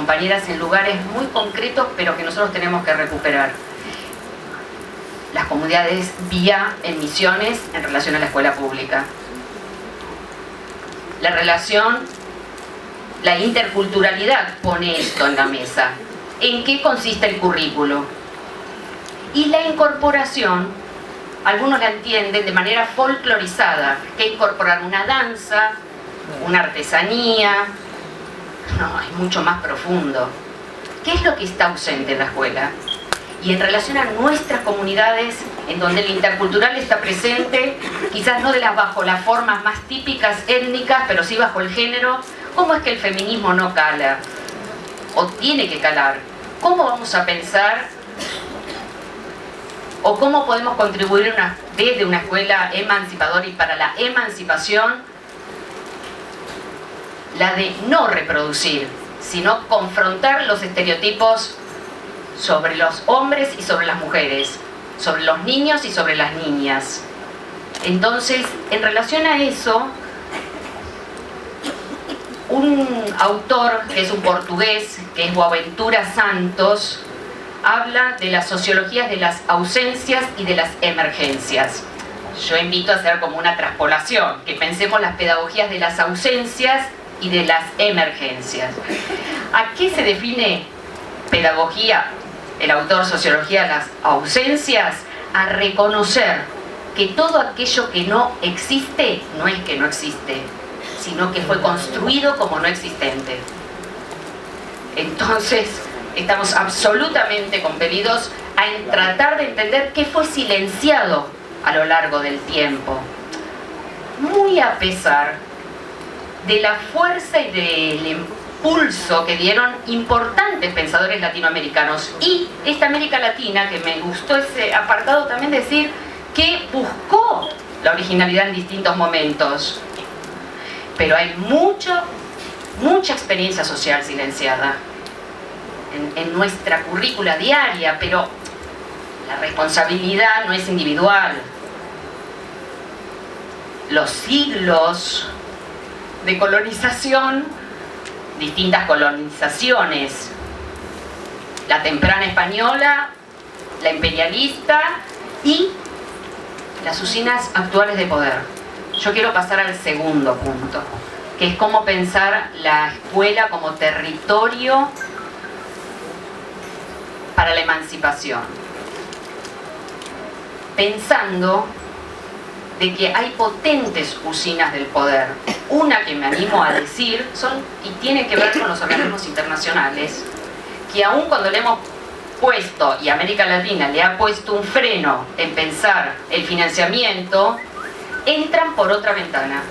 compañeras en lugares muy concretos, pero que nosotros tenemos que recuperar. Las comunidades vía en Misiones en relación a la escuela pública. La relación, la interculturalidad pone esto en la mesa. ¿En qué consiste el currículo? Y la incorporación, algunos la entienden de manera folclorizada, que incorporar una danza, una artesanía. No, es mucho más profundo. ¿Qué es lo que está ausente en la escuela? Y en relación a nuestras comunidades, en donde el intercultural está presente, quizás no bajo las formas más típicas étnicas, pero sí bajo el género, ¿cómo es que el feminismo no cala? ¿O tiene que calar? ¿Cómo vamos a pensar o cómo podemos contribuir desde una escuela emancipadora y para la emancipación, la de no reproducir, sino confrontar los estereotipos sobre los hombres y sobre las mujeres, sobre los niños y sobre las niñas? Entonces, en relación a eso, un autor que es un portugués, que es Boaventura Santos, habla de las sociologías de las ausencias y de las emergencias. Yo invito a hacer como una traspolación, que pensemos las pedagogías de las ausencias y de las emergencias. ¿A qué se define pedagogía? El autor Sociología de las ausencias, a reconocer que todo aquello que no existe no es que no existe, sino que fue construido como no existente. Entonces, estamos absolutamente compelidos a tratar de entender qué fue silenciado a lo largo del tiempo, muy a pesar de la fuerza y del impulso que dieron importantes pensadores latinoamericanos. Y esta América Latina, que me gustó ese apartado también decir, que buscó la originalidad en distintos momentos. Pero hay mucha experiencia social silenciada en nuestra currícula diaria, pero la responsabilidad no es individual. Los siglos de colonización, distintas colonizaciones, la temprana española, la imperialista y las usinas actuales de poder. Yo quiero pasar al segundo punto, que es cómo pensar la escuela como territorio para la emancipación. Pensando de que hay potentes usinas del poder. Una que me animo a decir y tiene que ver con los organismos internacionales, que aun cuando le hemos puesto, y América Latina le ha puesto un freno en pensar el financiamiento, entran por otra ventana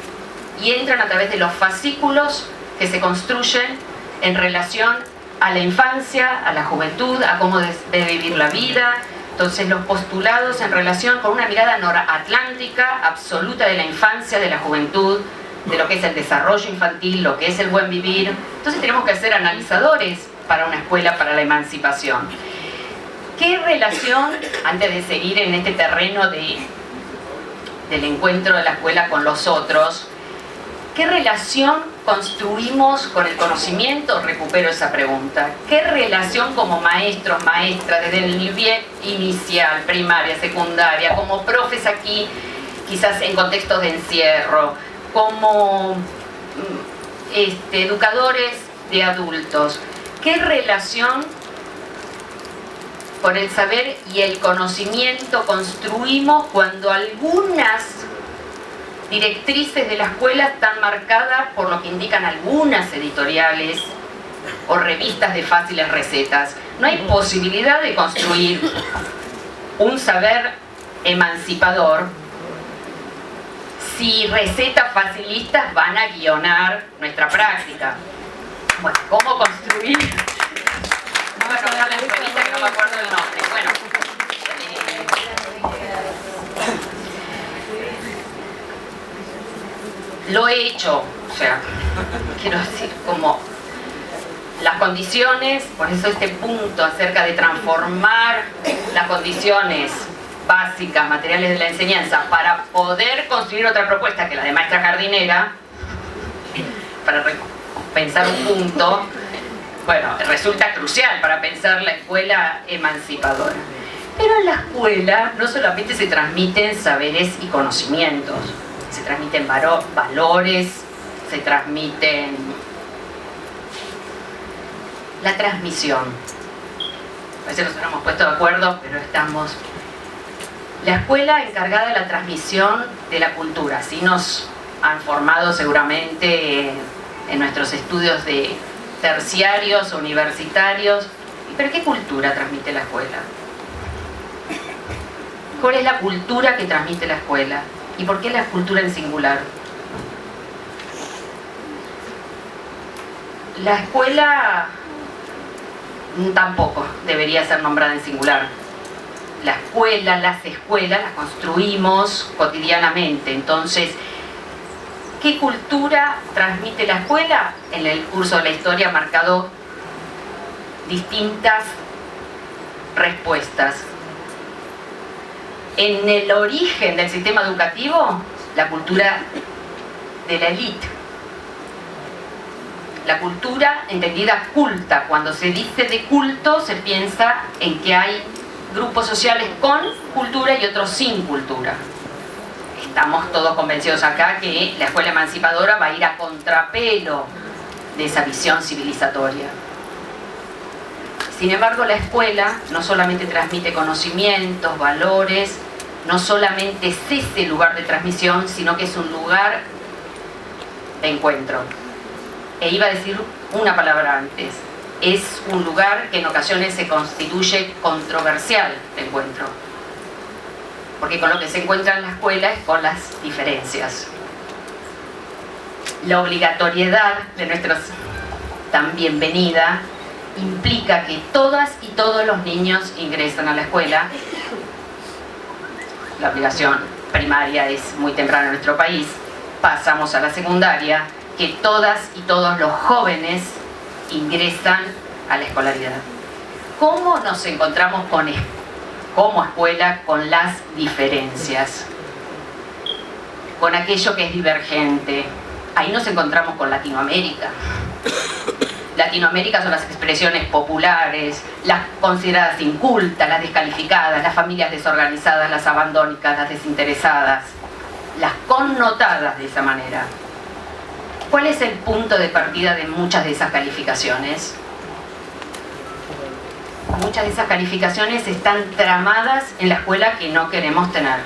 y entran a través de los fascículos que se construyen en relación a la infancia, a la juventud, a cómo debe vivir la vida. Entonces, los postulados en relación con una mirada noratlántica absoluta de la infancia, de la juventud, de lo que es el desarrollo infantil, lo que es el buen vivir. Entonces tenemos que ser analizadores para una escuela para la emancipación. ¿Qué relación, antes de seguir en este terreno del encuentro de la escuela con los otros, qué relación construimos con el conocimiento? Recupero esa pregunta. ¿Qué relación como maestros, maestras, desde el nivel inicial, primaria, secundaria, como profes aquí, quizás en contextos de encierro, como educadores de adultos, qué relación con el saber y el conocimiento construimos cuando algunas directrices de la escuela están marcadas por lo que indican algunas editoriales o revistas de fáciles recetas? No hay posibilidad de construir un saber emancipador si recetas facilistas van a guionar nuestra práctica. Bueno, ¿cómo construir? No me acuerdo la revista, que no me acuerdo el nombre. Bueno, lo he hecho, o sea, quiero decir, como las condiciones, por eso este punto acerca de transformar las condiciones básicas, materiales de la enseñanza, para poder construir otra propuesta que la de maestra jardinera, para pensar un punto, bueno, resulta crucial para pensar la escuela emancipadora. Pero en la escuela no solamente se transmiten saberes y conocimientos, se transmiten valores, se transmiten la transmisión. A veces nos hubiéramos puesto de acuerdo, pero estamos... La escuela encargada de la transmisión de la cultura. Así nos han formado seguramente en nuestros estudios de terciarios, universitarios. ¿Pero qué cultura transmite la escuela? ¿Cuál es la cultura que transmite la escuela? ¿Y por qué la cultura en singular? La escuela tampoco debería ser nombrada en singular. La escuela, las escuelas las construimos cotidianamente. Entonces, ¿qué cultura transmite la escuela? En el curso de la historia ha marcado distintas respuestas. En el origen del sistema educativo, la cultura de la élite. La cultura entendida culta. Cuando se dice de culto, se piensa en que hay grupos sociales con cultura y otros sin cultura. Estamos todos convencidos acá que la escuela emancipadora va a ir a contrapelo de esa visión civilizatoria. Sin embargo, la escuela no solamente transmite conocimientos, valores, no solamente es ese lugar de transmisión, sino que es un lugar de encuentro. E iba a decir una palabra antes. Es un lugar que en ocasiones se constituye controversial de encuentro. Porque con lo que se encuentra en la escuela es con las diferencias. La obligatoriedad de nuestra tan bienvenida implica que todas y todos los niños ingresan a la escuela. La obligación primaria es muy temprana en nuestro país. Pasamos a la secundaria, que todas y todos los jóvenes ingresan a la escolaridad. ¿Cómo nos encontramos como escuela con las diferencias? Con aquello que es divergente. Ahí nos encontramos con Latinoamérica. Latinoamérica son las expresiones populares, las consideradas incultas, las descalificadas, las familias desorganizadas, las abandónicas, las desinteresadas, las connotadas de esa manera. ¿Cuál es el punto de partida de muchas de esas calificaciones? Muchas de esas calificaciones están tramadas en la escuela que no queremos tener,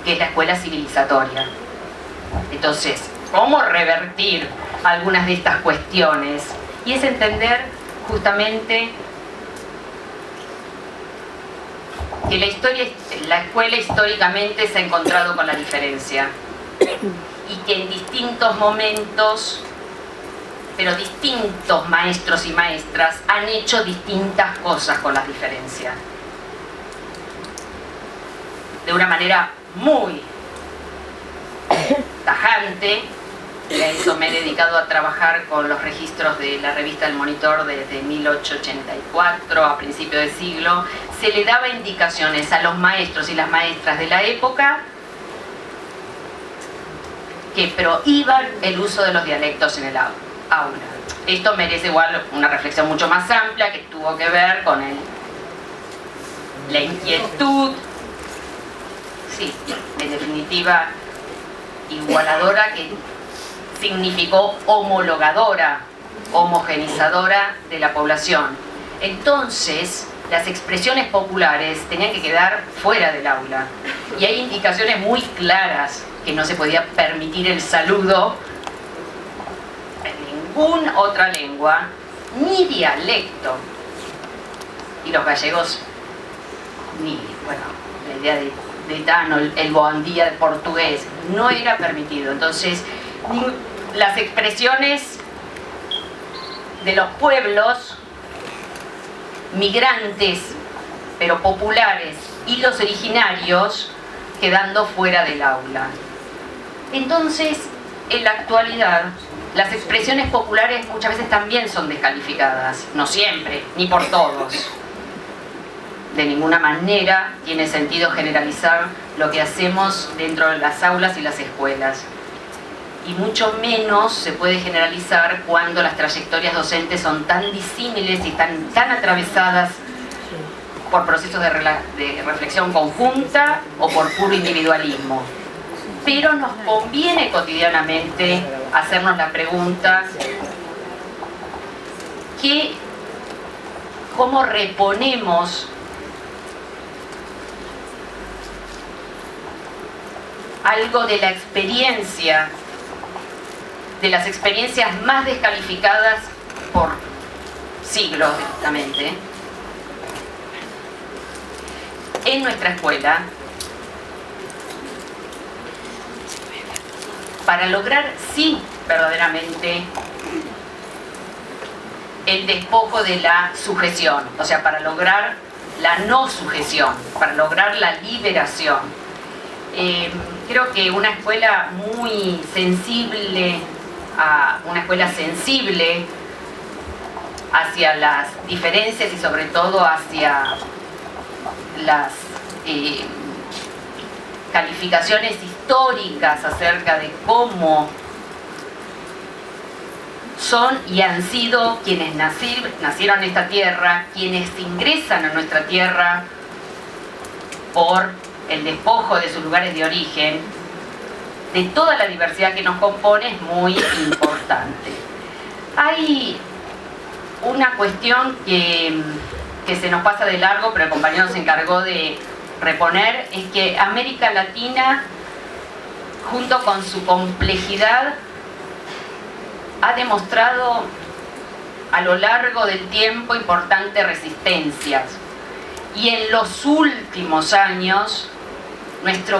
que es la escuela civilizatoria. Entonces, ¿cómo revertir algunas de estas cuestiones? Y es entender justamente que la escuela históricamente se ha encontrado con la diferencia y que en distintos momentos, pero distintos maestros y maestras han hecho distintas cosas con las diferencias. De una manera muy tajante. A eso me he dedicado a trabajar con los registros de la revista El Monitor desde 1884, a principios de siglo. Se le daba indicaciones a los maestros y las maestras de la época que prohíban el uso de los dialectos en el aula. Esto merece igual una reflexión mucho más amplia que tuvo que ver con la inquietud, sí, en definitiva, igualadora, que significó homologadora, homogenizadora de la población. Entonces, las expresiones populares tenían que quedar fuera del aula. Y hay indicaciones muy claras que no se podía permitir el saludo en ninguna otra lengua, ni dialecto. Y los gallegos, la idea de Tano, el bom dia de portugués, no era permitido. Entonces, las expresiones de los pueblos migrantes, pero populares, y los originarios quedando fuera del aula. Entonces, en la actualidad, las expresiones populares muchas veces también son descalificadas, no siempre, ni por todos. De ninguna manera tiene sentido generalizar lo que hacemos dentro de las aulas y las escuelas. y mucho menos se puede generalizar cuando las trayectorias docentes son tan disímiles y tan atravesadas por procesos de reflexión conjunta o por puro individualismo. Pero nos conviene cotidianamente hacernos la pregunta: ¿cómo reponemos algo de la experiencia, de las experiencias más descalificadas por siglos, justamente, en nuestra escuela, para lograr, sí, verdaderamente, el despojo de la sujeción, o sea, para lograr la no sujeción, para lograr la liberación? Creo que una escuela muy sensible, una escuela sensible hacia las diferencias y sobre todo hacia las calificaciones históricas acerca de cómo son y han sido quienes nacieron en esta tierra, quienes ingresan a nuestra tierra por el despojo de sus lugares de origen, de toda la diversidad que nos compone, es muy importante. Hay una cuestión que se nos pasa de largo, pero el compañero se encargó de reponer, es que América Latina, junto con su complejidad, ha demostrado a lo largo del tiempo importantes resistencias. Y en los últimos años, nuestro